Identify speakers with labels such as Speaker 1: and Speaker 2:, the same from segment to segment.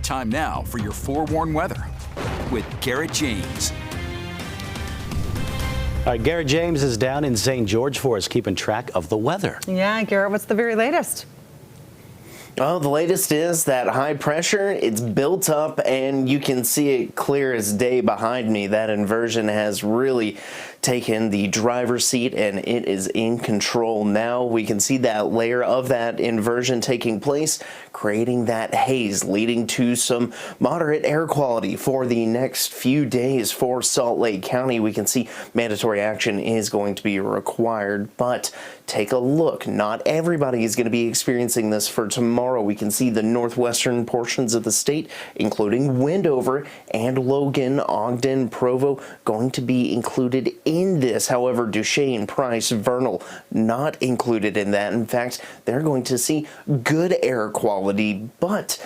Speaker 1: Time now for your forewarned weather with Garrett James.
Speaker 2: All right, Garrett James is down in St. George for us, keeping track of the weather.
Speaker 3: Yeah, Garrett, what's the very latest?
Speaker 4: Oh, the latest is that high pressure, it's built up and you can see it clear as day behind me. That inversion has really taken the driver's seat and it is in control now. We can see that layer of that inversion taking place, creating that haze, leading to some moderate air quality for the next few days for Salt Lake County. We can see mandatory action is going to be required, but take a look. Not everybody is going to be experiencing this for tomorrow. We can see the northwestern portions of the state, including Wendover and Logan, Ogden, Provo, going to be included in this. However, Duchesne, Price, Vernal, not included in that. In fact, they're going to see good air quality, but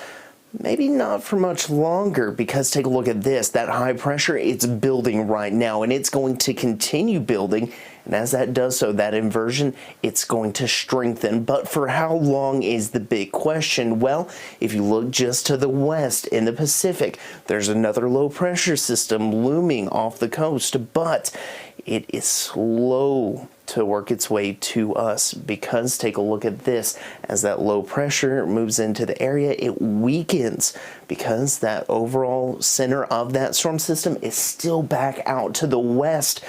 Speaker 4: maybe not for much longer, because take a look at this. That high pressure, it's building right now, and it's going to continue building. And as that does so, that inversion, it's going to strengthen. But for how long is the big question? Well, if you look just to the west in the Pacific, there's another low pressure system looming off the coast, but it is slow to work its way to us, because take a look at this. As that low pressure moves into the area, it weakens, because that overall center of that storm system is still back out to the west,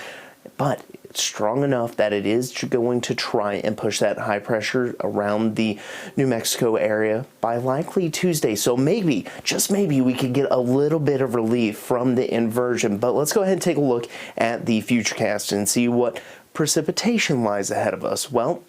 Speaker 4: but it's strong enough that it is going to try and push that high pressure around the New Mexico area by likely Tuesday. So maybe, just maybe, we could get a little bit of relief from the inversion. But let's go ahead and take a look at the futurecast and see what precipitation lies ahead of us. Well,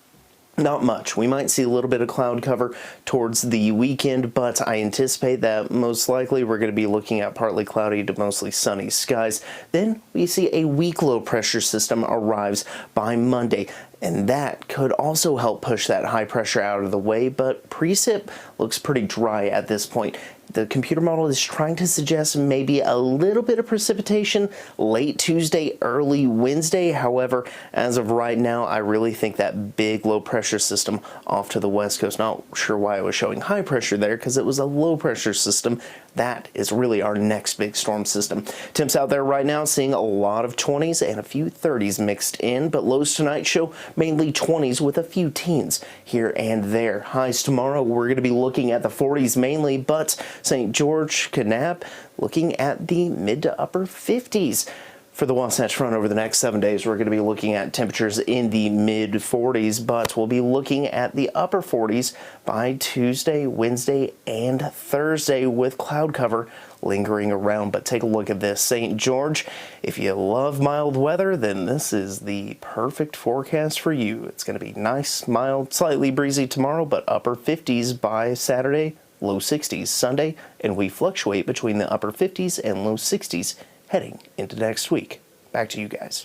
Speaker 4: not much. We might see a little bit of cloud cover towards the weekend, but I anticipate that most likely we're going to be looking at partly cloudy to mostly sunny skies. Then we see a weak low pressure system arrives by Monday, and that could also help push that high pressure out of the way, but precip looks pretty dry at this point. The computer model is trying to suggest maybe a little bit of precipitation late Tuesday, early Wednesday. However, as of right now, I really think that big low pressure system off to the west coast, not sure why I was showing high pressure there, because it was a low pressure system. That is really our next big storm system. Temps out there right now seeing a lot of 20s and a few 30s mixed in, but lows tonight show mainly 20s with a few teens here and there. Highs tomorrow, we're going to be looking at the 40s mainly, but St. George, Kanab, looking at the mid to upper 50s. For the Wasatch Front over the next 7 days, we're going to be looking at temperatures in the mid 40s, but we'll be looking at the upper 40s by Tuesday, Wednesday, and Thursday, with cloud cover lingering around. But take a look at this. St. George, if you love mild weather, then this is the perfect forecast for you. It's going to be nice, mild, slightly breezy tomorrow, but upper 50s by Saturday, low 60s Sunday, and we fluctuate between the upper 50s and low 60s heading into next week. Back to you guys.